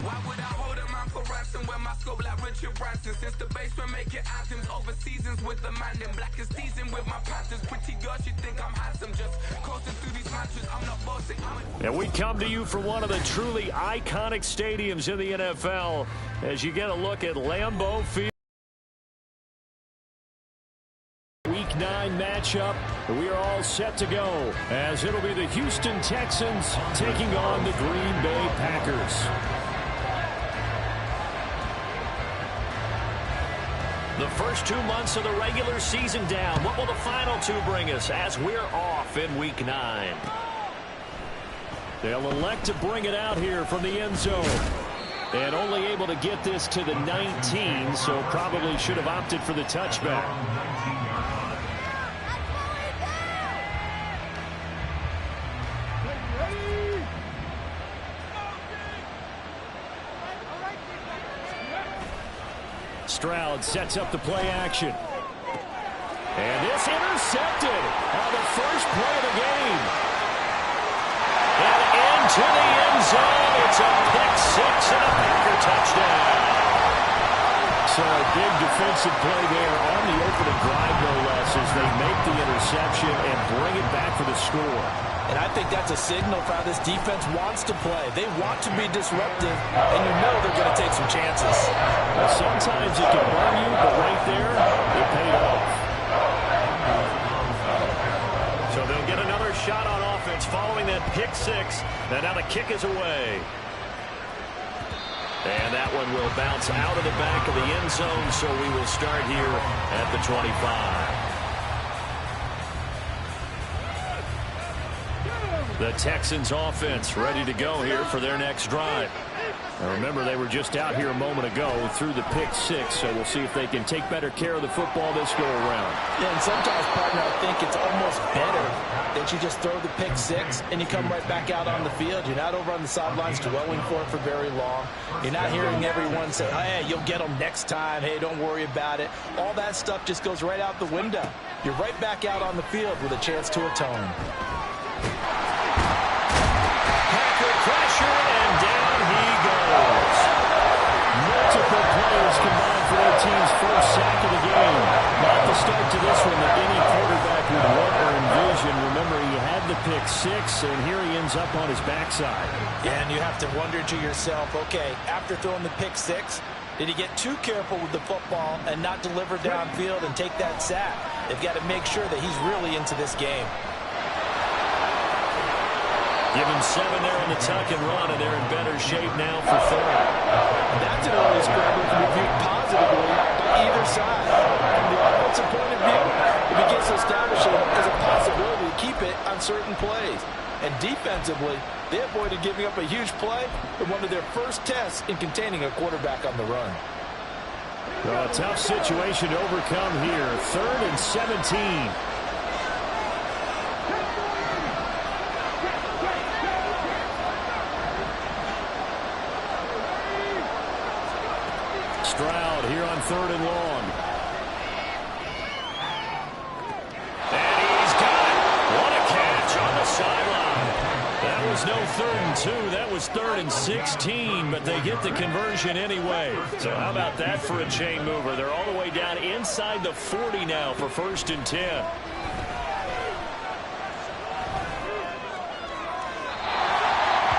Why would I hold a man for ransom when my scope like Richard Branson? Since the basement making anthems over seasons with the man in black is teasing with my Panthers. Pretty girls, you think I'm handsome, just coasting through these matches. I'm not bossing. And we come to you from one of the truly iconic stadiums in the NFL as you get a look at Lambeau Field. Week 9 matchup. We are all set to go as it'll be the Houston Texans taking on the Green Bay Packers. The first 2 months of the regular season down. What will the final 2 bring us as we're off in Week 9? They'll elect to bring it out here from the end zone. And only able to get this to the 19, so probably should have opted for the touchback. Stroud sets up the play action. And this intercepted on the first play of the game. And into the end zone. It's a pick 6 and a Packer touchdown. So a big defensive play there on the opening drive, no less, as they make the interception and bring it back for the score. And I think that's a signal for how this defense wants to play. They want to be disruptive, and you know they're going to take some chances. Well, sometimes it can burn you, but right there, it paid off. So they'll get another shot on offense following that pick 6. And now the kick is away. And that one will bounce out of the back of the end zone, so we will start here at the 25. The Texans offense ready to go here for their next drive. Now remember, they were just out here a moment ago through the pick 6, so we'll see if they can take better care of the football this go around. Yeah, and sometimes, partner, I think it's almost better that you just throw the pick 6 and you come right back out on the field. You're not over on the sidelines dwelling for it for very long. You're not hearing everyone say, hey, you'll get them next time. Hey, don't worry about it. All that stuff just goes right out the window. You're right back out on the field with a chance to atone. Pressure, and down he goes. Multiple players combined for their team's first sack of the game. Not the start to this one that any quarterback would want or envision. Remember, he had the pick 6, and here he ends up on his backside. Yeah, and you have to wonder to yourself, okay, after throwing the pick 6, did he get too careful with the football and not deliver downfield and take that sack? They've got to make sure that he's really into this game. Give him 7 there in the tuck and run, and they're in better shape now for 3rd. That's an early scramble to be viewed positively by either side. From the offensive point of view, it begins to establish it as a possibility to keep it on certain plays. And defensively, they avoided giving up a huge play in one of their first tests in containing a quarterback on the run. Well, a tough situation to overcome here. 3rd and 17. Stroud here on 3rd and long. And he's got it. What a catch on the sideline. That was no 3rd and 2. That was 3rd and 16, but they get the conversion anyway. So how about that for a chain mover? They're all the way down inside the 40 now for 1st and 10.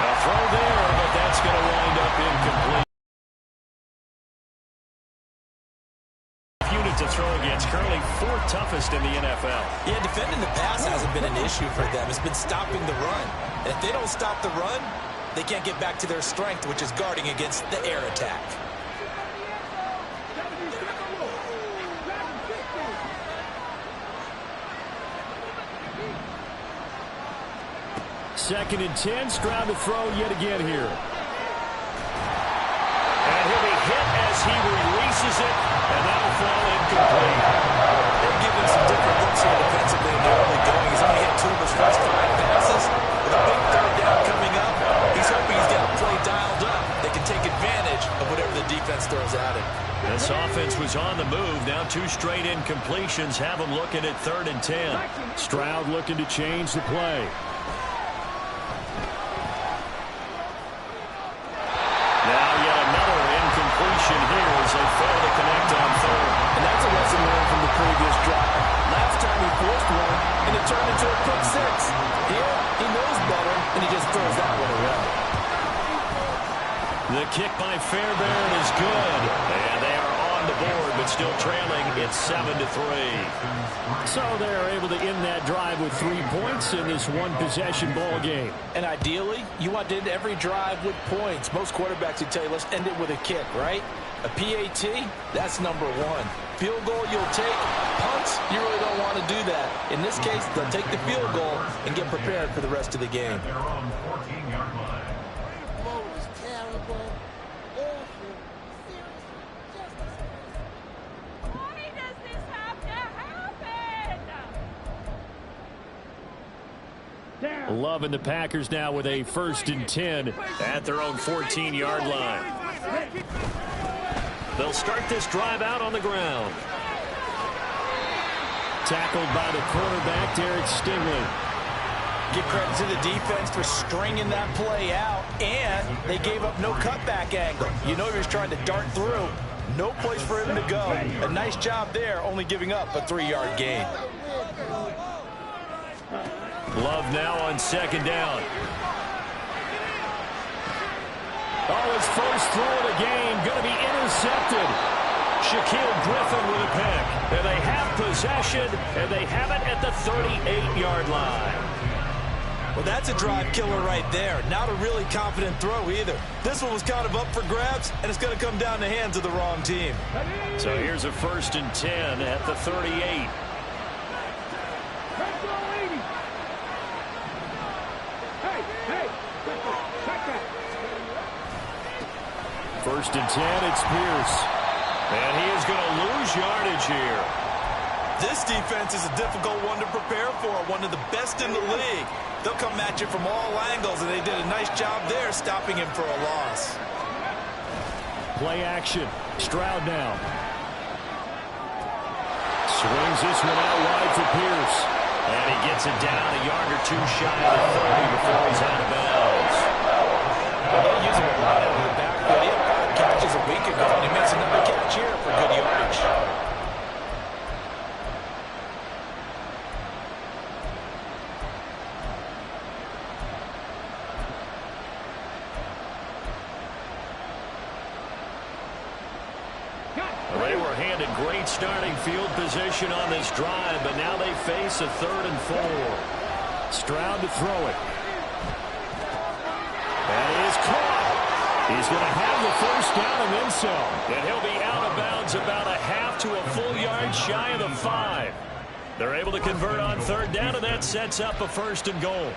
A throw there, but that's going to wind up incomplete. To throw against, currently 4th toughest in the NFL. Yeah, defending the pass hasn't been an issue for them. It's been stopping the run. And if they don't stop the run, they can't get back to their strength, which is guarding against the air attack. Second and 10, Stroud to throw yet again here. And he'll be hit as he releases it, and that'll fall incomplete. They're giving some different looks here defensively in the early going. He's only hit 2 of his first 5 passes. With a big 3rd down coming up, he's hoping he's got a play dialed up that can take advantage of whatever the defense throws at him. This offense was on the move. Now 2 straight incompletions have him looking at 3rd and 10. Stroud looking to change the play. Now turned into a quick 6. Here, he knows better, and he just throws that one away. The kick by Fairbairn is good. And they are on the board, but still trailing. It's 7-3. So they're able to end that drive with 3 points in this one-possession ball game. And ideally, you want to end every drive with points. Most quarterbacks would tell you, let's end it with a kick, right? A PAT, that's number 1. Field goal you'll take. Punts, you really don't want to do that. In this case, they'll take the field goal and get prepared for the rest of the game. Loving the Packers now with a 1st and 10 at their own 14-yard line. They'll start this drive out on the ground. Tackled by the quarterback, Derek Stingley. Give credit to the defense for stringing that play out, and they gave up no cutback angle. You know he was trying to dart through. No place for him to go. A nice job there, only giving up a 3-yard gain. Love now on 2nd down. Oh, his first throw of the game going to be intercepted. Shaquille Griffin with a pick. And they have possession, and they have it at the 38-yard line. Well, that's a drive killer right there. Not a really confident throw either. This one was kind of up for grabs, and it's going to come down the hands of the wrong team. So here's a 1st and 10 at the 38. First and 10, it's Pierce. And he is going to lose yardage here. This defense is a difficult one to prepare for, one of the best in the league. They'll come at you from all angles, and they did a nice job there stopping him for a loss. Play action. Stroud now. Swings this one out wide for Pierce. And he gets it down a yard or 2 shy of the 30 before he's out of bounds. They're using a lot out of the backfield. He had 5 catches a week ago, and he makes another catch here for good yardage. They were handed great starting field position on this drive, but now they face a 3rd and 4. Stroud to throw it. That is caught. He's going to have the 1st down and then some. And he'll be out of bounds about a half to a full yard shy of the 5. They're able to convert on 3rd down, and that sets up a 1st and goal.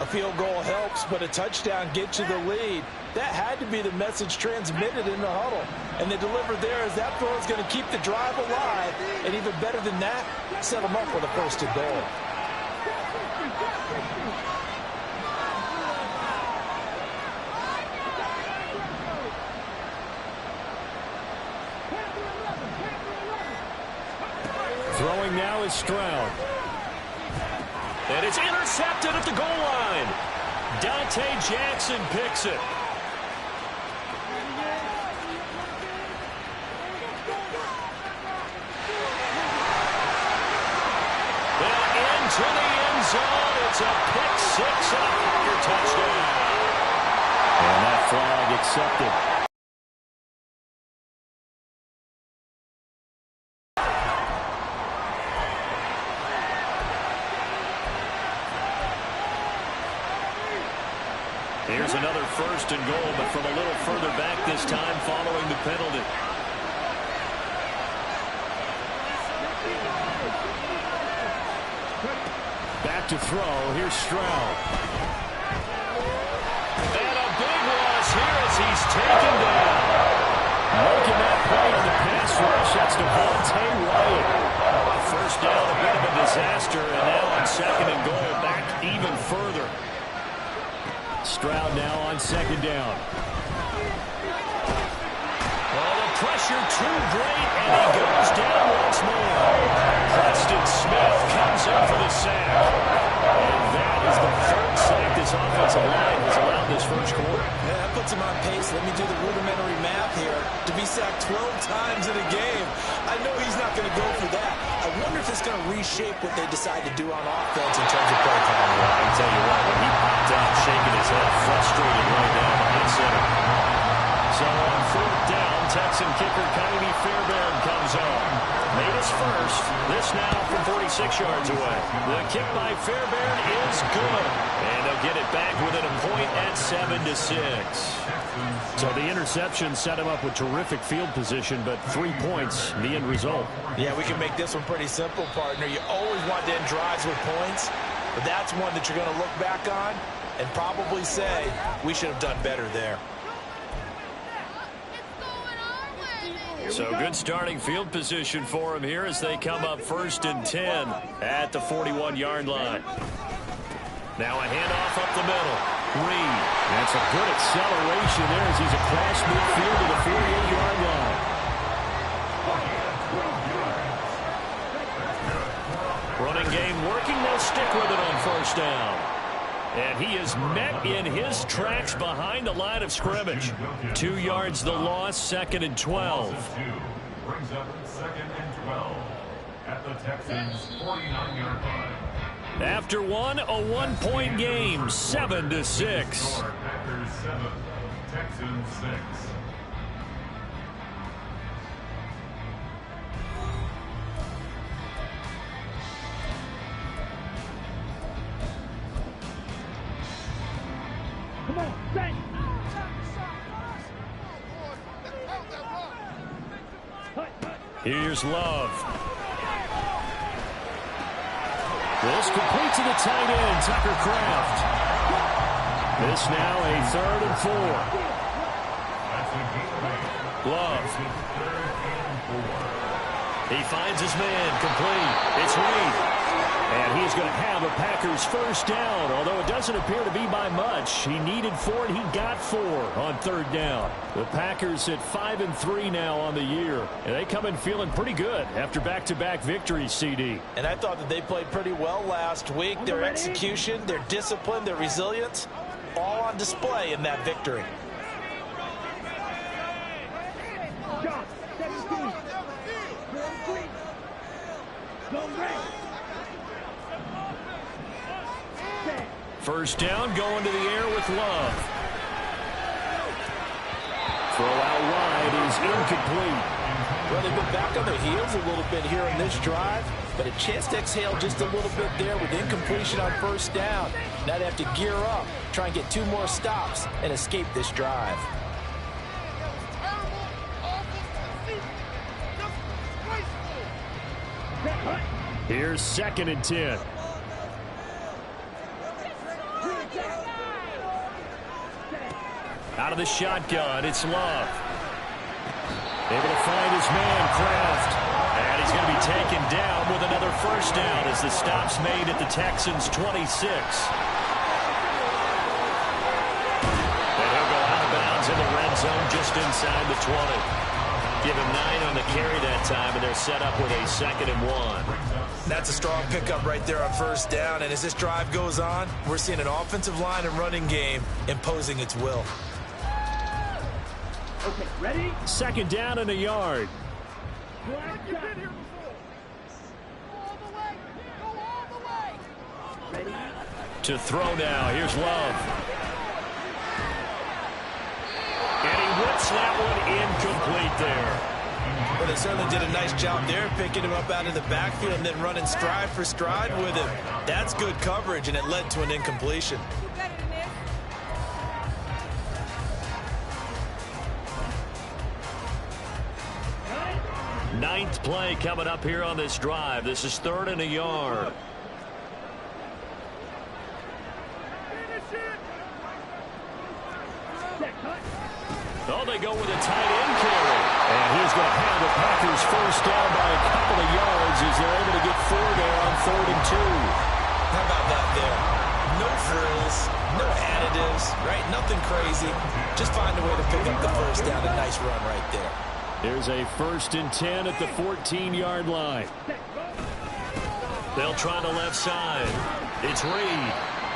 A field goal helps, but a touchdown gets you the lead. That had to be the message transmitted in the huddle. And they delivered there as that throw is going to keep the drive alive. And even better than that, set them up with a 1st and goal. Throwing now is Stroud. And it's intercepted at the goal line. Dante Jackson picks it. And into the end zone. It's a pick 6 and a Packer touchdown. And that flag accepted. Here's another 1st and goal, but from a little further back this time following the penalty. Back to throw. Here's Stroud. And a big loss here as he's taken down. Making that play on the pass rush. That's Devontae Wyatt. 1st down, a bit of a disaster, and now on 2nd and goal, back even further. Stroud now on 2nd down. Oh, the pressure too great, and he goes down once more. Preston Smith comes in for the sack. And that is the 3rd sack this offensive line has allowed this 1st quarter. Yeah, that puts him on pace. Let me do the rudimentary math here. To be sacked 12 times in a game, I know he's not going to go for that. I wonder if it's going to reshape what they decide to do on offense in terms of play calling. Well, I can tell you what, when he popped out shaking his head, frustrated right down behind center. So on fourth down, Texan kicker Kylie Fairbairn comes on. Made his first. This now from 46 yards away. The kick by Fairbairn is good. And they'll get it back within a point at 7-6. So the interception set him up with terrific field position, but 3 points, the end result. Yeah, we can make this one pretty simple, partner. You always want to end drives with points, but that's one that you're going to look back on and probably say, we should have done better there. So good starting field position for him here as they come up 1st and 10 at the 41-yard line. Now a handoff up the middle. Reed. That's a good acceleration there as he's across midfield to the 48-yard line. Running game working. They'll stick with it on 1st down. And he is met in his tracks behind the line of scrimmage. 2 yards the loss, 2nd and 12. Brings up 2nd and 12 at the Texans' 49-yard line. After one, a 1-point game, 7-6. Packers 7, Texans 6. Come on, set. Here's Love. This complete to the tight end, Tucker Kraft. This now a 3rd and 4. Love. He finds his man, complete. It's Reed. And he's going to have a Packers 1st down, although it doesn't appear to be by much. He needed 4, and he got 4 on 3rd down. The Packers at 5-3 now on the year, and they come in feeling pretty good after back-to-back victories, CD. And I thought that they played pretty well last week. Their execution, their discipline, their resilience, all on display in that victory. John, 17. Go red. 1st down, going to the air with Love. Throw out wide is incomplete. Well, they've been back on their heels a little bit here on this drive, but a chance to exhale just a little bit there with incompletion on 1st down. Now they have to gear up, try and get 2 more stops, and escape this drive. Here's 2nd and 10. Out of the shotgun, it's Love. Able to find his man, Kraft. And he's going to be taken down with another 1st down as the stop's made at the Texans' 26. And he'll go out of bounds in the red zone just inside the 20. Give him 9 on the carry that time, and they're set up with a 2nd and 1. That's a strong pickup right there on 1st down, and as this drive goes on, we're seeing an offensive line and running game imposing its will. Okay, ready? 2nd down and a yard. Black shot. Ready? To throw now, here's Love. And he whips that one incomplete there. Well, they certainly did a nice job there, picking him up out of the backfield and then running stride for stride with him. That's good coverage, and it led to an incompletion. Ninth play coming up here on this drive. This is 3rd and a yard. Oh, they go with a tight end carry. And he's going to have the Packers 1st down by a couple of yards as they're able to get 4 there on 3rd and 2. How about that there? No frills, no additives, right? Nothing crazy. Just find a way to pick up the 1st down. A nice run right there. There's a 1st and 10 at the 14-yard line. They'll try the left side. It's Reed.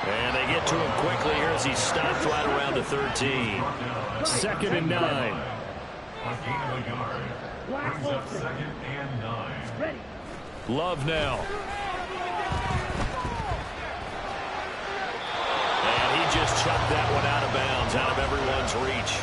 And they get to him quickly here as he stopped right around the 13. 2nd and 9. A gain of a yard. Brings up 2nd and 9. Ready? Love now. And he just chucked that one out of bounds, out of everyone's reach.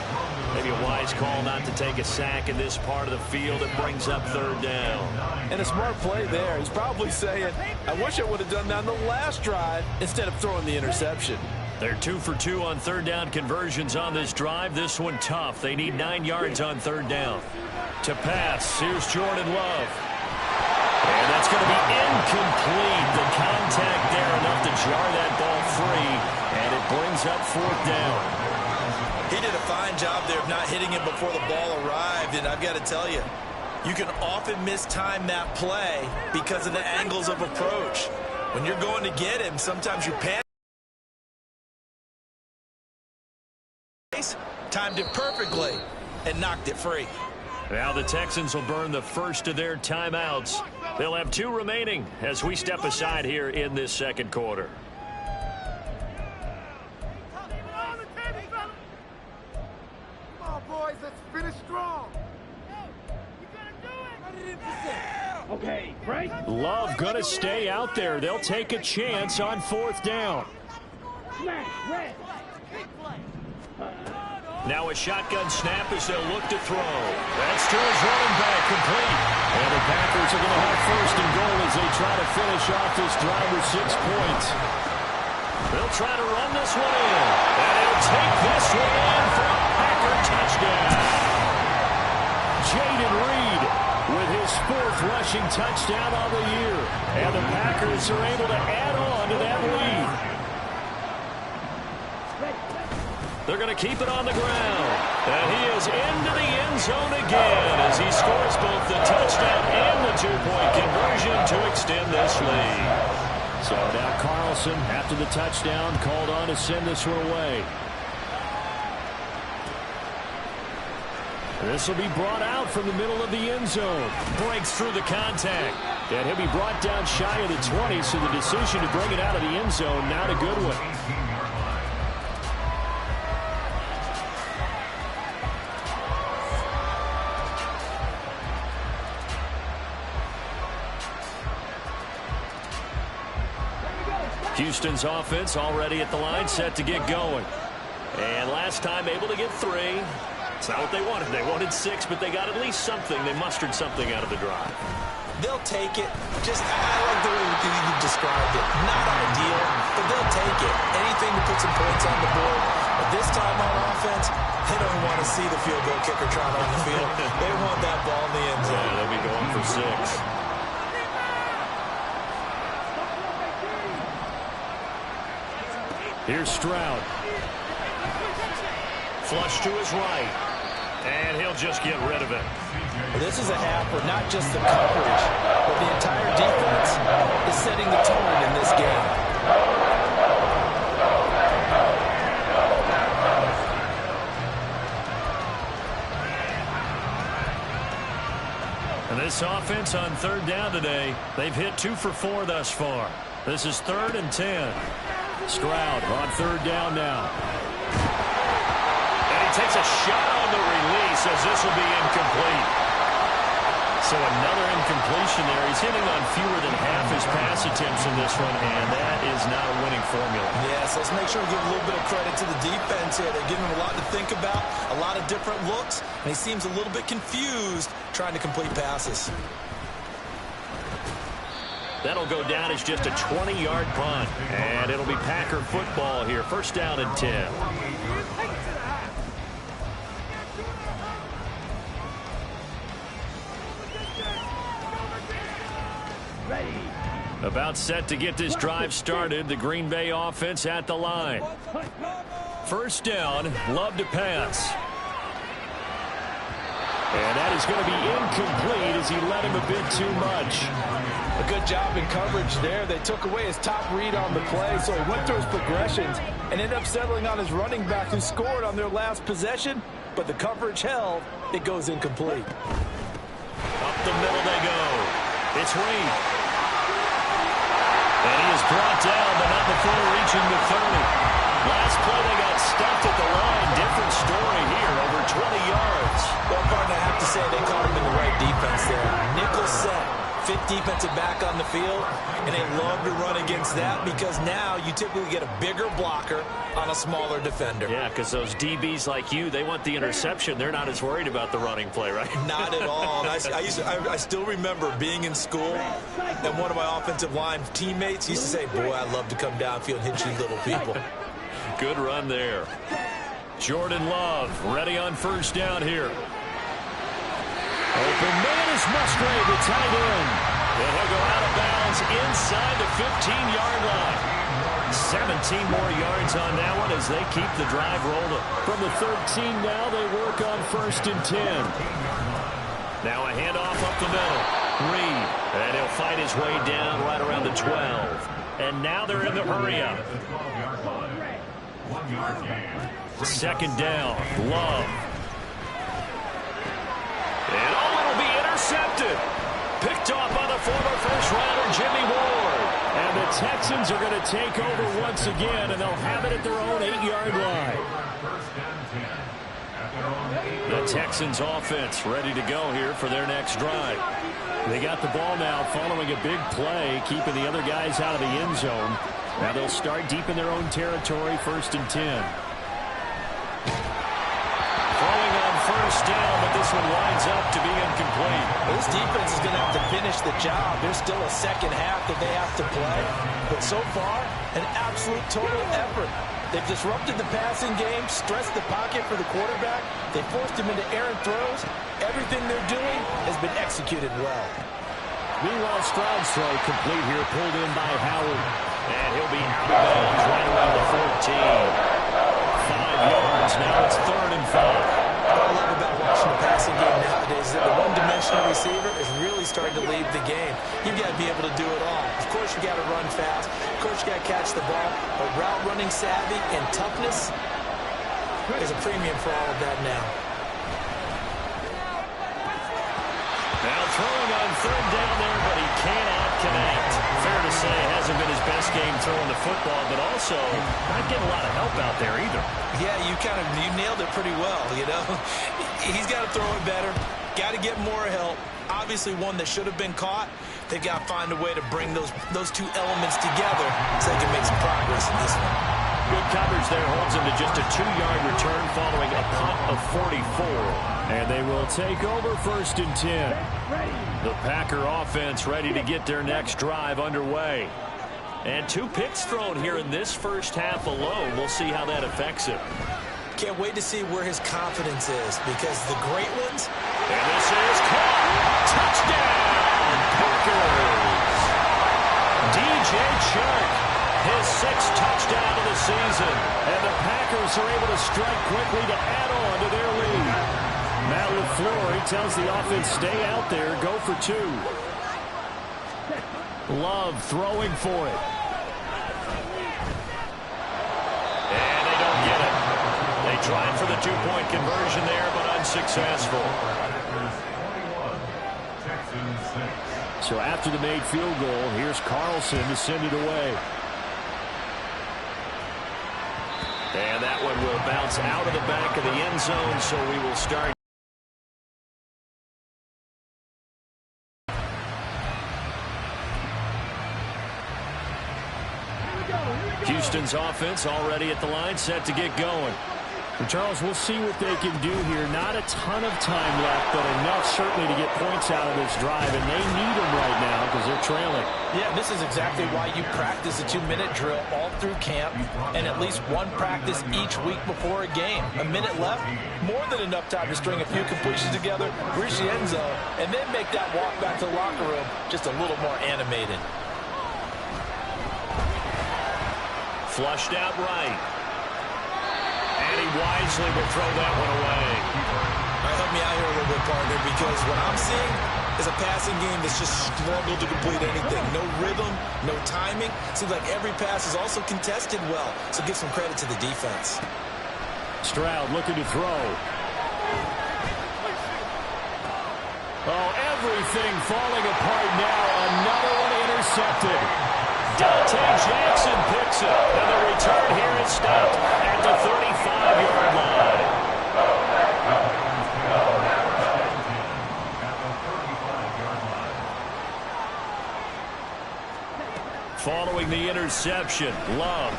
Maybe a wise call not to take a sack in this part of the field. It brings up third down. And a smart play there. He's probably saying, I wish I would have done that on the last drive instead of throwing the interception. They're 2 for 2 on third down conversions on this drive. This one tough. They need 9 yards on third down. To pass, here's Jordan Love. And that's going to be incomplete. The contact there enough to jar that ball free. And it brings up fourth down. He did a fine job there of not hitting him before the ball arrived. And I've got to tell you, you can often mistime that play because of the angles of approach. When you're going to get him, sometimes you panic. Timed it perfectly and knocked it free. Now the Texans will burn the first of their timeouts. They'll have 2 remaining as we step aside here in this second quarter. Come on, boys, let's finish strong. Okay, break. Love gonna stay out there. They'll take a chance on fourth down. Smash, red. Now a shotgun snap as they'll look to throw. That's to his running back, complete. And the Packers are going to have first and goal as they try to finish off this drive with 6 points. They'll try to run this one in. And he'll take this one in for a Packer touchdown. Jaden Reed with his 4th rushing touchdown of the year. And the Packers are able to add on to that lead. They're going to keep it on the ground. And he is into the end zone again as he scores both the touchdown and the 2-point conversion to extend this lead. So now Carlson, after the touchdown, called on to send this one away. This will be brought out from the middle of the end zone. Breaks through the contact. And he'll be brought down shy of the 20, so the decision to bring it out of the end zone, not a good one. Houston's offense already at the line, set to get going. And last time able to get 3. It's not what they wanted. They wanted 6, but they got at least something. They mustered something out of the drive. They'll take it. Just, I like the way you described it. Not ideal, but they'll take it. Anything to put some points on the board. But this time on offense, they don't want to see the field goal kicker trying on the field. They want that ball in the end zone. Yeah, they'll be going for 6. Here's Stroud. Flush to his right. And he'll just get rid of it. This is a half where not just the coverage, but the entire defense is setting the tone in this game. And this offense on third down today, they've hit 2 for 4 thus far. This is 3rd and 10. Stroud on third down now. And he takes a shot on the release as this will be incomplete. So another incompletion there. He's hitting on fewer than half his pass attempts in this one, and that is not a winning formula. Yes, let's make sure we give a little bit of credit to the defense here. They're giving him a lot to think about, a lot of different looks, and he seems a little bit confused trying to complete passes. That'll go down as just a 20-yard punt. And it'll be Packer football here. First down and 10. Ready. About set to get this drive started. The Green Bay offense at the line. First down, Love to pass. And that is going to be incomplete as he led him a bit too much. A good job in coverage there. They took away his top read on the play, so he went through his progressions and ended up settling on his running back who scored on their last possession, but the coverage held. It goes incomplete. Up the middle they go. It's Reed. And he is brought down, but not before reaching the 30. Last play they got stuffed at the line. Different story here, over 20 yards. Well, partner, I have to say they caught him in the right defense there. Nickel set. fit defensive back on the field, and they love to run against that because now you typically get a bigger blocker on a smaller defender. Yeah, because those DBs like you, they want the interception. They're not as worried about the running play, right? Not at all. And I still remember being in school, and one of my offensive line teammates used to say, boy, I love to come downfield and hit you little people. Good run there. Jordan Love ready on first down here. Open man is Musgrave, the tight end. And he'll go out of bounds inside the 15-yard line. 17 more yards on that one as they keep the drive rolling. From the 13 now, they work on first and 10. Now a handoff up the middle. Reed, and he'll fight his way down right around the 12. And now they're in the hurry-up. Second down, Love. And it'll be intercepted. Picked off by the former first-rounder Jimmy Ward. And the Texans are going to take over once again, and they'll have it at their own 8-yard line. The Texans offense ready to go here for their next drive. They got the ball now following a big play, keeping the other guys out of the end zone. Now they'll start deep in their own territory, first and 10. Throwing on first down, but this one winds up to be incomplete. Well, this defense is going to have to finish the job. There's still a second half that they have to play. But so far, an absolute total effort. They've disrupted the passing game, stressed the pocket for the quarterback. They forced him into errant throws. Everything they're doing has been executed well. Meanwhile, Stroud's throw complete here, pulled in by Howard. And he'll be out of bounds right around the 14. 5 yards, now it's 3rd and 5. What I love about watching the passing game nowadays is that the one-dimensional receiver is really starting to lead the game. You've got to be able to do it all. Of course, you got to run fast. Of course, you got to catch the ball. But route running savvy and toughness is a premium for all of that now. Now throwing on 3rd down there, but he cannot connect. Fair to say, hasn't been his best game throwing the football, but also not getting a lot of help out there either. Yeah, you nailed it pretty well, you know. He's got to throw it better. Got to get more help. Obviously one that should have been caught. They've got to find a way to bring those two elements together so they can make some progress in this one. Good coverage there holds him to just a 2-yard return following a punt of 44. And they will take over first and 10. The Packer offense ready to get their next drive underway. And 2 picks thrown here in this first half alone. We'll see how that affects him. Can't wait to see where his confidence is because the great ones. And this is caught. Touchdown, Packers. DJ Chark, his 6th touchdown of the season. And the Packers are able to strike quickly to add on to their lead. Matt LaFleur, he tells the offense, stay out there, go for 2. Love throwing for it. And they don't get it. They tried for the 2-point conversion there, but unsuccessful. So after the made field goal, here's Carlson to send it away. And that one will bounce out of the back of the end zone, so we will start. Houston's offense already at the line, set to get going. And Charles, we'll see what they can do here. Not a ton of time left, but enough certainly to get points out of this drive, and they need them right now because they're trailing. Yeah, this is exactly why you practice a 2-minute drill all through camp and at least one practice each week before a game. A minute left, more than enough time to string a few completions together, reach the end zone, and then make that walk back to the locker room just a little more animated. Flushed out right. And he wisely will throw that one away. All right, help me out here a little bit, partner, because what I'm seeing is a passing game that's just struggled to complete anything. No rhythm, no timing. Seems like every pass is also contested well, so give some credit to the defense. Stroud looking to throw. Oh, everything falling apart now. Another one intercepted. Dante Jackson picks it, and the return here is stopped at the 35-yard line. interception. Love.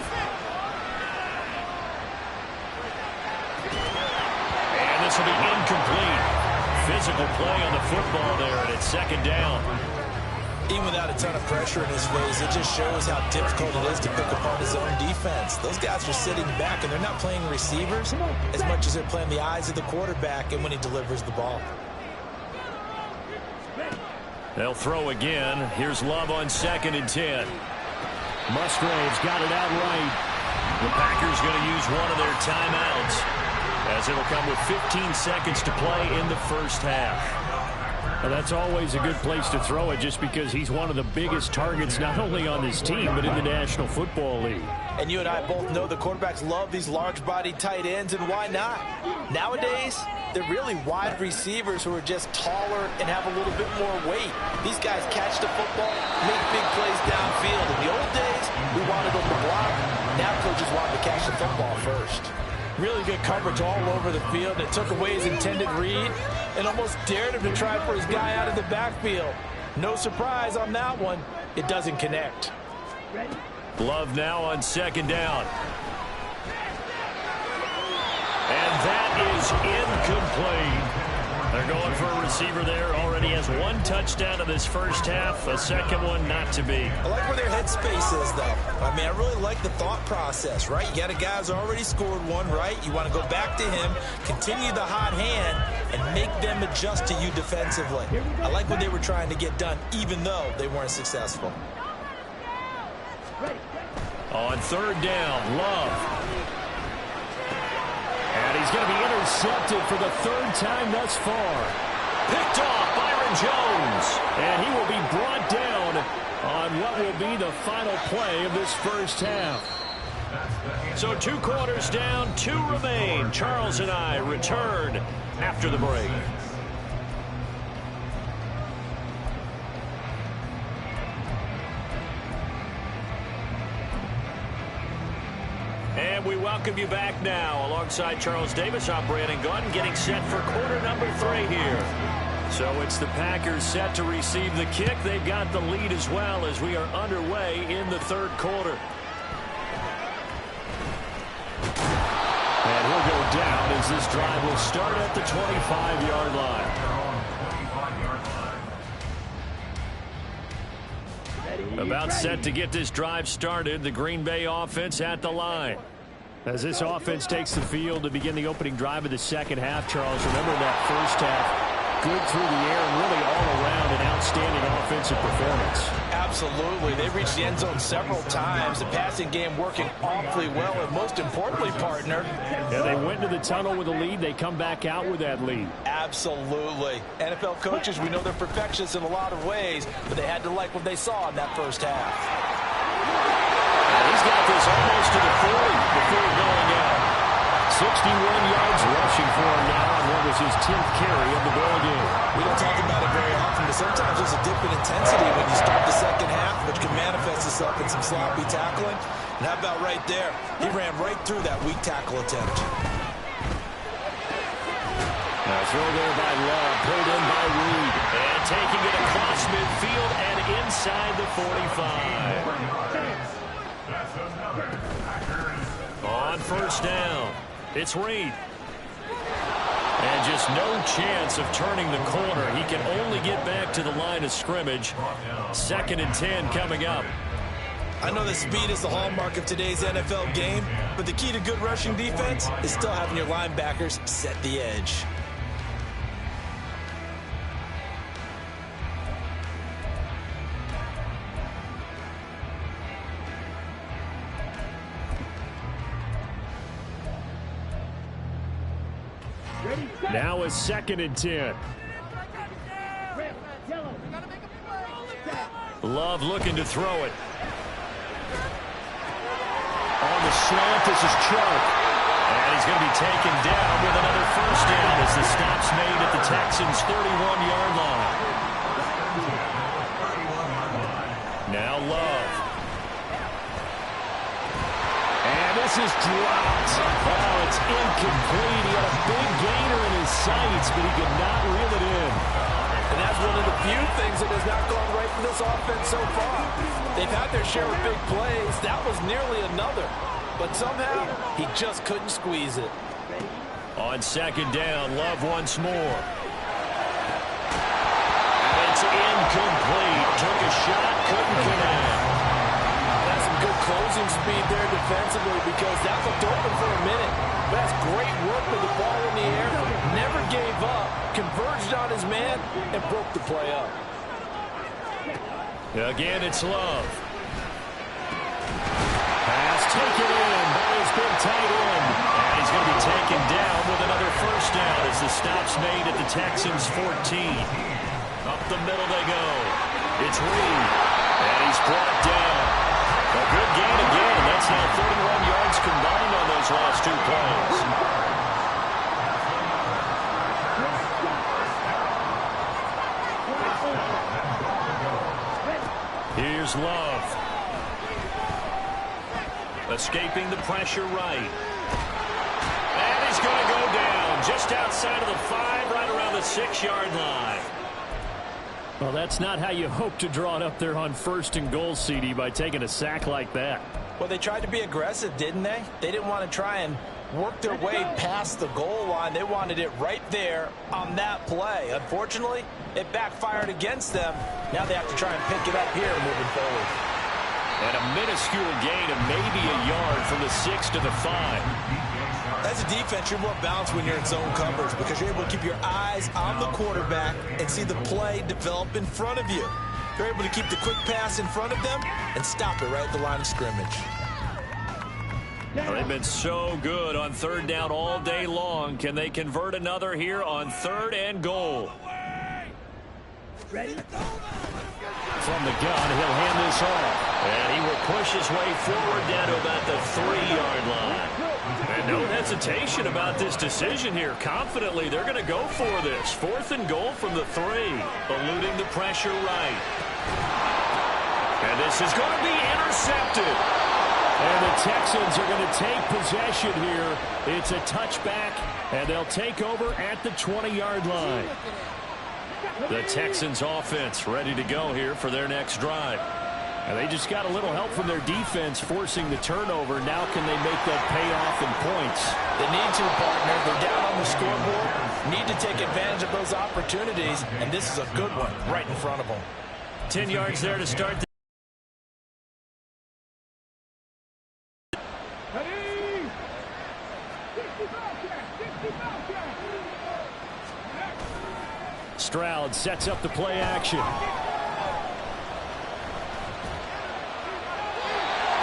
And this will be incomplete. Physical play on the football there, and it's second down. Even without a ton of pressure in his face, it just shows how difficult it is to pick apart his own defense. Those guys are sitting back, and they're not playing receivers as much as they're playing the eyes of the quarterback and when he delivers the ball. They'll throw again. Here's Love on 2nd and 10. Musgrave's got it out right. The Packers going to use one of their timeouts, as it'll come with 15 seconds to play in the first half. Well, that's always a good place to throw it, just because he's one of the biggest targets not only on this team but in the National Football League. And you and I both know the quarterbacks love these large-bodied tight ends, and why not? Nowadays, they're really wide receivers who are just taller and have a little bit more weight. These guys catch the football, make big plays downfield. In the old days, we wanted them to block. Now coaches wanted to catch the football first. Really good coverage all over the field. It took away his intended read and almost dared him to try for his guy out of the backfield. No surprise on that one. It doesn't connect. Love now on 2nd down. And that is incomplete. They're going for a receiver there. Already has 1 touchdown in this first half. A second one not to be. I like where their headspace is, though. I mean, I really like the thought process, right? You got a guy who's already scored one, right? You want to go back to him, continue the hot hand, and make them adjust to you defensively. I like what they were trying to get done, even though they weren't successful. On 3rd down, Love. And he's going to be intercepted for the 3rd time thus far. Picked off Byron Jones. And he will be brought down on what will be the final play of this first half. So 2 quarters down, 2 remain. Charles and I return after the break. And we welcome you back now. Alongside Charles Davis, I'm Brandon Gordon, getting set for quarter number 3 here. So it's the Packers set to receive the kick. They've got the lead as well as we are underway in the 3rd quarter. And he'll go down as this drive will start at the 25-yard line. About set to get this drive started. The Green Bay offense at the line. As this offense takes the field to begin the opening drive of the second half, Charles, remember that first half, good through the air and really all around an outstanding offensive performance. Absolutely. They reached the end zone several times. The passing game working awfully well, and most importantly, partner. Yeah, they went to the tunnel with a lead. They come back out with that lead. Absolutely. NFL coaches, we know they're perfectionists in a lot of ways, but they had to like what they saw in that first half. He's got this almost to the 40 before going out. 61 yards rushing for him now on what was his 10th carry of the ball game. We don't talk about it very often, but sometimes there's a dip in intensity when you start the second half, which can manifest itself in some sloppy tackling. And how about right there? He ran right through that weak tackle attempt. Now throw there by Love, pulled in by Reed. And taking it across midfield and inside the 45. On 1st down, it's Reed. And just no chance of turning the corner. He can only get back to the line of scrimmage. 2nd and 10 coming up. I know that speed is the hallmark of today's NFL game, but the key to good rushing defense is still having your linebackers set the edge. Now a 2nd and 10. Love looking to throw it. On the slant, this is Chark. And he's going to be taken down with another 1st down as the stop's made at the Texans' 31-yard line. Now Love. And this is dropped. Oh, it's incomplete. He had a big gainer in his sights, but he could not reel it in. And that's is one of the few things that has not gone right for this offense so far. They've had their share of big plays. That was nearly another. But somehow, he just couldn't squeeze it. On second down, Love once more. It's incomplete. Took a shot, couldn't connect. That's some good closing speed there defensively because that looked open for a minute. But that's great work with the ball in the air. Never gave up, converged on his man, and broke the play up. Again, it's Love. Pass taken in by his big tight end. And he's going to be taken down with another first down as the stop's made at the Texans 14. Up the middle they go. It's Reed. And he's brought down. A good gain again. That's now 41 yards combined on those last two plays. Here's Love. Escaping the pressure right. And he's going to go down just outside of the 5, right around the 6-yard line. Well, that's not how you hope to draw it up there on first and goal, CD, by taking a sack like that. Well, they tried to be aggressive, didn't they? They didn't want to try and work their way past the goal line. They wanted it right there on that play. Unfortunately, it backfired against them. Now they have to try and pick it up here moving forward. And a minuscule gain of maybe a yard from the 6 to the 5. As a defense, you're more balanced when you're in zone coverage because you're able to keep your eyes on the quarterback and see the play develop in front of you. You're able to keep the quick pass in front of them and stop it right at the line of scrimmage. Well, they've been so good on third down all day long. Can they convert another here on 3rd and goal? Ready? From the gun, he'll hand this off. And he will push his way forward down to about the 3-yard line. And no hesitation about this decision here. Confidently, they're going to go for this. 4th and goal from the 3. Eluding the pressure right. And this is going to be intercepted. And the Texans are going to take possession here. It's a touchback, and they'll take over at the 20-yard line. The Texans offense ready to go here for their next drive. And they just got a little help from their defense forcing the turnover. Now can they make that pay off in points? They need to, partner. They're down on the scoreboard. Need to take advantage of those opportunities, and this is a good one right in front of them. 10 yards there to start. Stroud sets up the play action.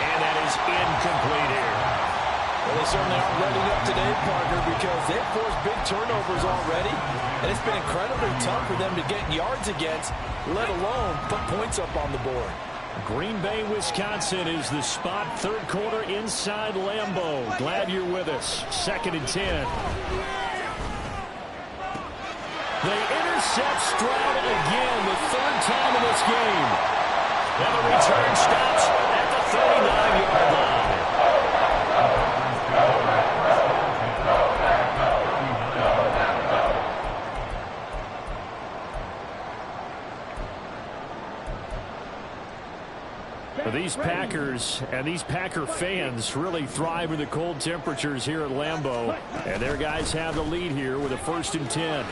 And that is incomplete here. Well, they certainly aren't ready up today, partner, because they've forced big turnovers already, and it's been incredibly tough for them to get yards against, let alone put points up on the board. Green Bay, Wisconsin is the spot. 3rd quarter inside Lambeau. Glad you're with us. 2nd and 10. They intercept Stroud again, the 3rd time in this game. And the return stops at the 39-yard line. These Packers and these Packer fans really thrive in the cold temperatures here at Lambeau. And their guys have the lead here with a 1st and 10.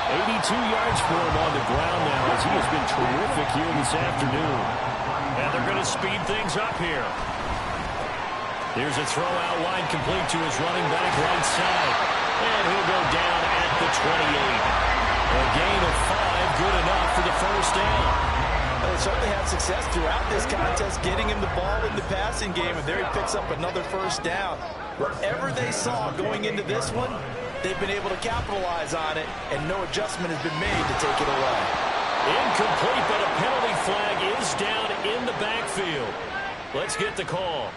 82 yards for him on the ground now as he has been terrific here this afternoon. And they're going to speed things up here. Here's a throw out wide complete to his running back right side. And he'll go down at the 28. A gain of 5, good enough for the first down. Well, they certainly had success throughout this contest getting him the ball in the passing game, and there he picks up another first down. Whatever they saw going into this one, they've been able to capitalize on it, and no adjustment has been made to take it away. Incomplete, but a penalty flag is down in the backfield. Let's get the call.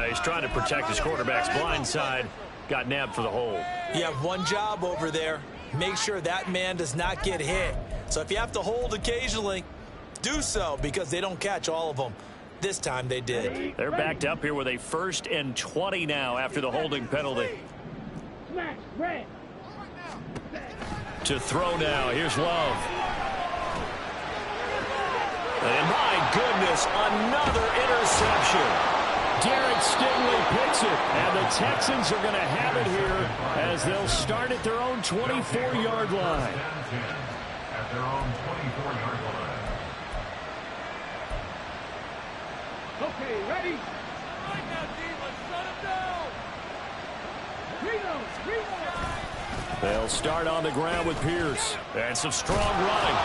He's trying to protect his quarterback's blind side. Got nabbed for the hold. You have one job over there. Make sure that man does not get hit. So if you have to hold occasionally, do so, because they don't catch all of them. This time they did. They're backed up here with a 1st and 20 now after the holding penalty. Smash, red. To throw now. Here's Love. And my goodness, another interception. Derek Stingley picks it, and the Texans are going to have it here as they'll start at their own 24-yard line. At their own 24-yard line. Okay, ready? Right now, team, let's shut him down. They'll start on the ground with Pierce. And some strong running.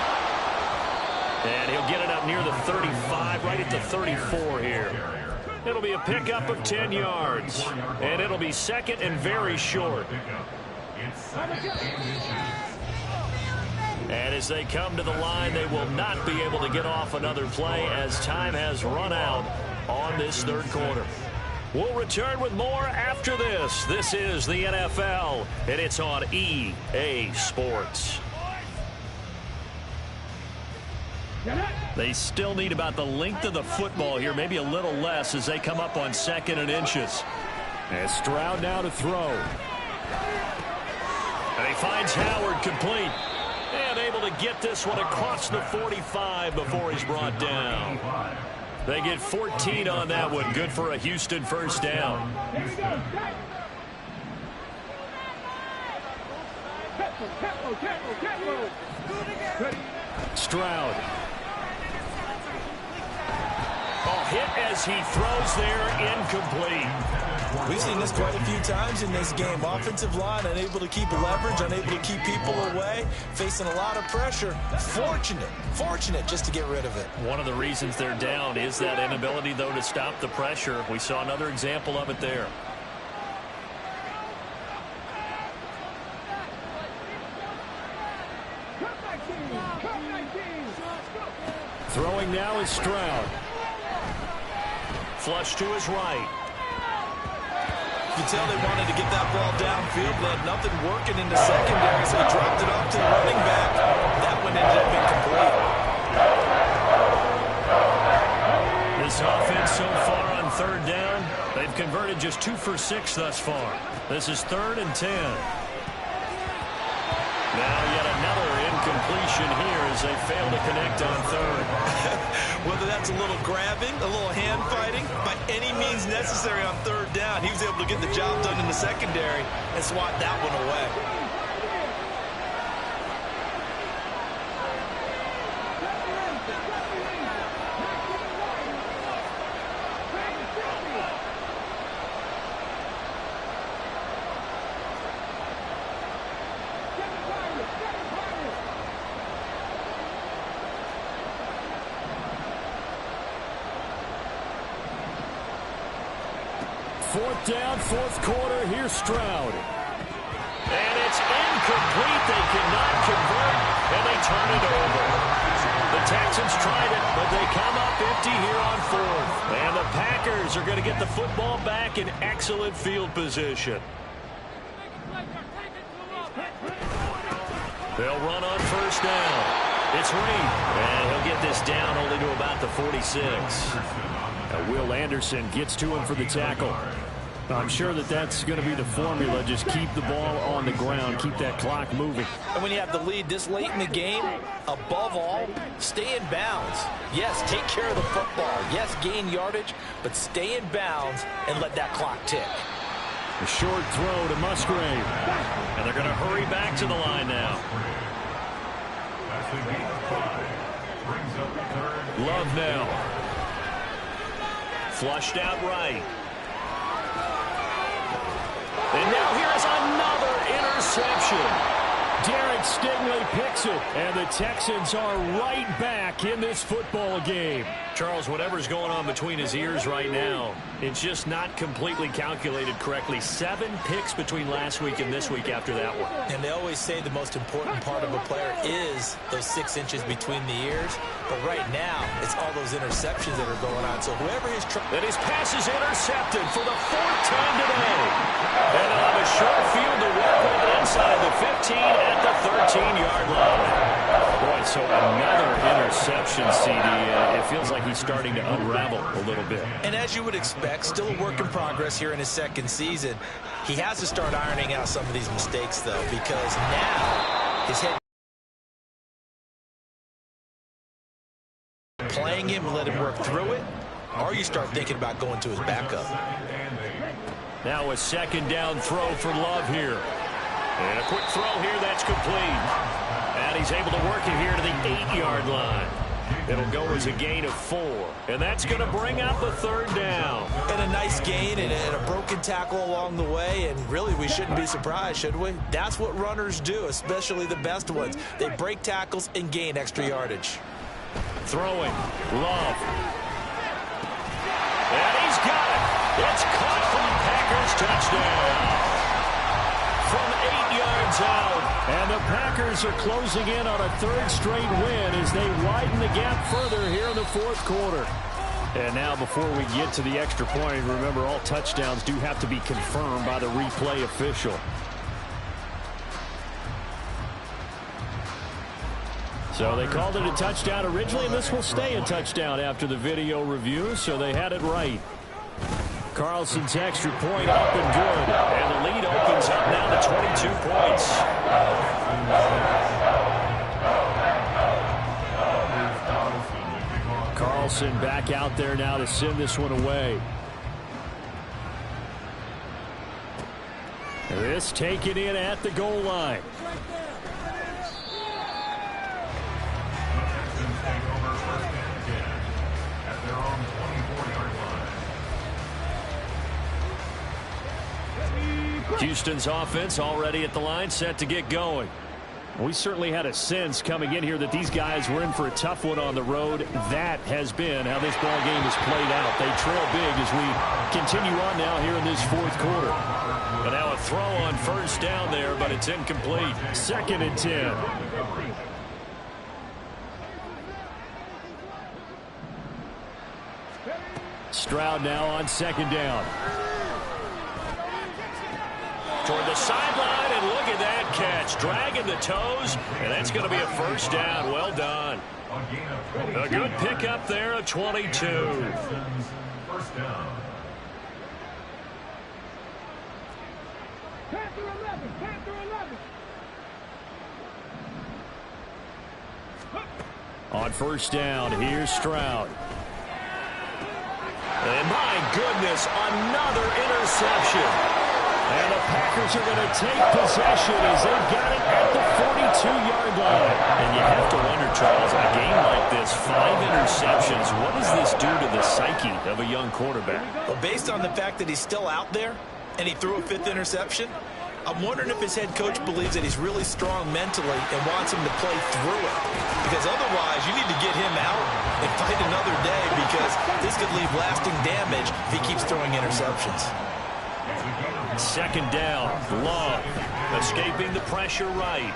And he'll get it up near the 35, right at the 34 here. It'll be a pickup of 10 yards. And it'll be second and very short. And as they come to the line, they will not be able to get off another play as time has run out on this third quarter. We'll return with more after this. This is the NFL, and it's on EA Sports. They still need about the length of the football here, maybe a little less as they come up on 2nd and inches. And Stroud now to throw. And he finds Howard complete. And able to get this one across the 45 before he's brought down. They get 14 on that one. Good for a Houston first down. Stroud. Hit as he throws there, incomplete. We've seen this quite a few times in this game. Offensive line unable to keep leverage, unable to keep people away, facing a lot of pressure. Fortunate just to get rid of it. One of the reasons they're down is that inability, though, to stop the pressure. We saw another example of it there. Throwing now is Stroud. Flush to his right. You can tell they wanted to get that ball downfield. They had nothing working in the secondary, so he dropped it off to the running back. That one ended up incomplete. This offense so far on 3rd down, they've converted just 2 for 6 thus far. This is 3rd and 10. Now yet another incompletion here as they fail to connect on 3rd. Whether that's a little grabbing, a little hand fighting, by any means necessary on 3rd down, he was able to get the job done in the secondary and swat that one away. Fourth down, 4th quarter. Here's Stroud. And it's incomplete. They cannot convert, and they turn it over. The Texans tried it, but they come up empty here on 4th. And the Packers are going to get the football back in excellent field position. They'll run on 1st down. It's Reed, and he'll get this down only to about the 46. Will Anderson gets to him for the tackle. I'm sure that's going to be the formula. Just keep the ball on the ground. Keep that clock moving. And when you have the lead this late in the game, above all, stay in bounds. Yes, take care of the football. Yes, gain yardage, but stay in bounds and let that clock tick. A short throw to Musgrave. And they're going to hurry back to the line now. Love now. Flushed out right. And now here is another interception. Derek Stingley picks it, and the Texans are right back in this football game. Charles, whatever's going on between his ears right now, it's just not completely calculated correctly. 7 picks between last week and this week after that one. And they always say the most important part of a player is those 6 inches between the ears. But right now, it's all those interceptions that are going on. So whoever is trying... And his pass is intercepted for the 4th time today. And he'll have a short field to work with inside the 15 at the 13-yard line. Boy, so another interception, CD. It feels like he's starting to unravel a little bit. And as you would expect, still a work in progress here in his 2nd season. He has to start ironing out some of these mistakes, though, because now his head playing him and let him work through it, or you start thinking about going to his backup. Now a second down throw for Love here. And a quick throw here that's complete. And he's able to work it here to the 8-yard line. It'll go as a gain of 4. And that's going to bring out the third down. And a nice gain and a broken tackle along the way. And really, we shouldn't be surprised, should we? That's what runners do, especially the best ones. They break tackles and gain extra yardage. Throwing. Love. And he's got it. It's caught for the Packers touchdown. From 8 yards out. And the Packers are closing in on a third straight win as they widen the gap further here in the fourth quarter. And now before we get to the extra point, remember all touchdowns do have to be confirmed by the replay official. So they called it a touchdown originally, and this will stay a touchdown after the video review, so they had it right. Carlson's extra point up and good. And the lead opens up now to 22 points. Carlson back out there now to send this one away. This taken in at the goal line. Houston's offense already at the line, set to get going. We certainly had a sense coming in here that these guys were in for a tough one on the road. That has been how this ball game has played out. They trail big as we continue on now here in this fourth quarter. But now a throw on first down there, but it's incomplete. 2nd and 10. Stroud now on 2nd down. Toward the sideline, and look at that catch. Dragging the toes, and that's going to be a first down. Well done. A good pickup there of 22. First down. Panther 11, Panther 11. On first down, here's Stroud. And my goodness, another interception. And the Packers are going to take possession as they've got it at the 42-yard line. And you have to wonder, Charles, a game like this, 5 interceptions, what does this do to the psyche of a young quarterback? Well, based on the fact that he's still out there and he threw a 5th interception, I'm wondering if his head coach believes that he's really strong mentally and wants him to play through it. Because otherwise, you need to get him out and fight another day, because this could leave lasting damage if he keeps throwing interceptions. 2nd down, Love, escaping the pressure right.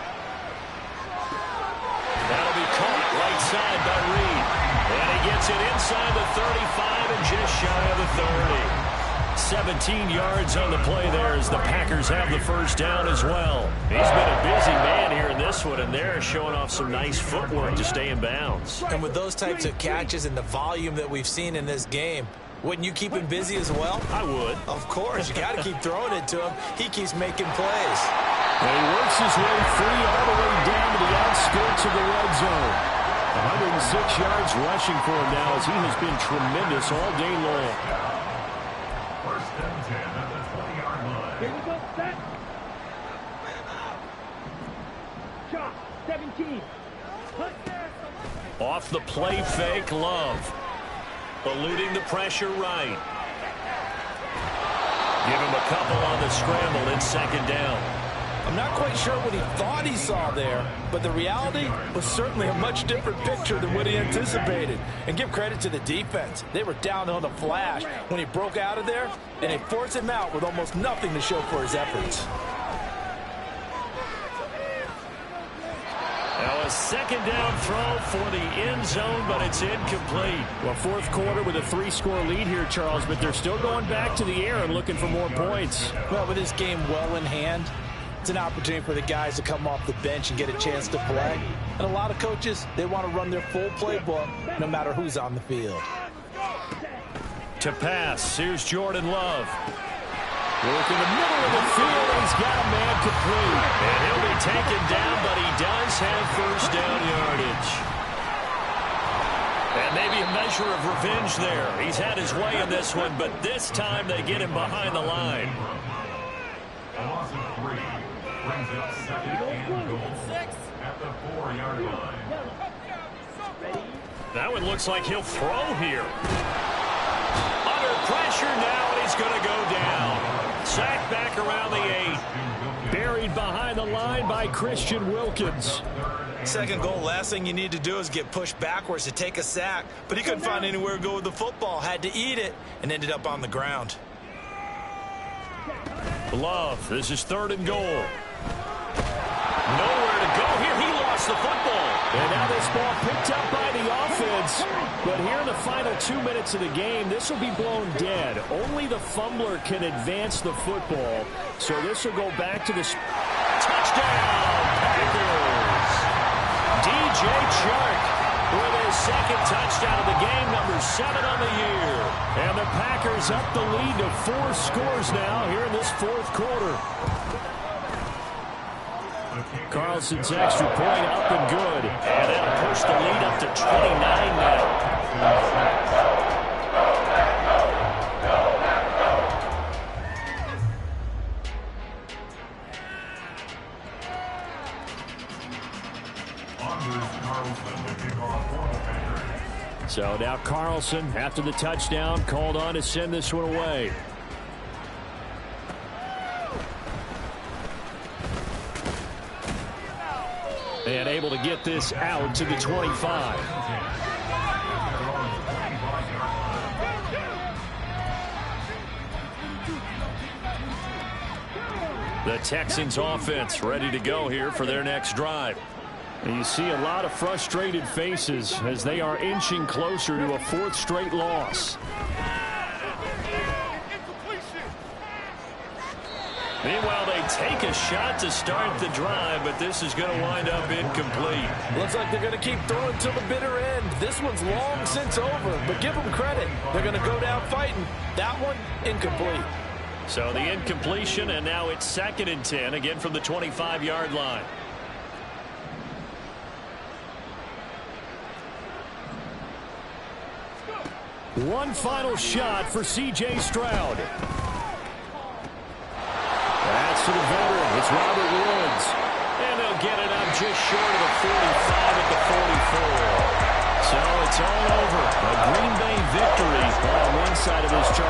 That'll be caught right side by Reed. And he gets it inside the 35 and just shy of the 30. 17 yards on the play there as the Packers have the first down as well. He's been a busy man here in this one, and they're showing off some nice footwork to stay in bounds. And with those types of catches and the volume that we've seen in this game, wouldn't you keep him busy as well? I would. Of course. You got to keep throwing it to him. He keeps making plays. And he works his way free all the way down to the outskirts of the red zone. 106 yards rushing for him now as he has been tremendous all day long. First and 10 at the 20-yard line. Here we go, set. Shot, 17. Off the play fake, Love. Eluding the pressure right. Give him a couple on the scramble in 2nd down. I'm not quite sure what he thought he saw there, but the reality was certainly a much different picture than what he anticipated. And give credit to the defense. They were down on the flash when he broke out of there, and they forced him out with almost nothing to show for his efforts. Now a 2nd down throw for the end zone, but it's incomplete. Well, fourth quarter with a 3-score lead here, Charles, but they're still going back to the air and looking for more points. Well, with this game well in hand, it's an opportunity for the guys to come off the bench and get a chance to play. And a lot of coaches, they want to run their full playbook no matter who's on the field. To pass, here's Jordan Love. Work in the middle of the field. He's got a man complete. And he'll be taken down, but he does have first down yardage. And maybe a measure of revenge there. He's had his way in this one, but this time they get him behind the line. A loss of 3 brings up second and goal at the 4-yard line. That one looks like he'll throw here. Under pressure now, and he's going to go down. Sacked back around the 8. Buried behind the line by Christian Wilkins. Second goal, last thing you need to do is get pushed backwards to take a sack. But he couldn't find anywhere to go with the football. Had to eat it and ended up on the ground. Love, this is 3rd and goal. Nowhere to go here. He lost the football. And now this ball picked up by the offense. But here in the final 2 minutes of the game, this will be blown dead. Only the fumbler can advance the football. So this will go back to the touchdown, Packers. DJ Chark with his second touchdown of the game, number 7 on the year. And the Packers up the lead to 4 scores now here in this 4th quarter. Carlson's extra point up and good. And that'll push the lead up to 29 now. So now Carlson, after the touchdown, called on to send this one away. And able to get this out to the 25. The Texans offense ready to go here for their next drive. And you see a lot of frustrated faces as they are inching closer to a 4th straight loss. Meanwhile, they take a shot to start the drive, but this is going to wind up incomplete. Looks like they're going to keep throwing till the bitter end. This one's long since over, but give them credit. They're going to go down fighting. That one, incomplete. So the incompletion, and now it's 2nd and 10, again from the 25-yard line. One final shot for C.J. Stroud. That's to the veteran. It's Robert Woods. And they'll get it up just short of the 45 at the 44. So it's all over. A Green Bay victory on one side of this chart.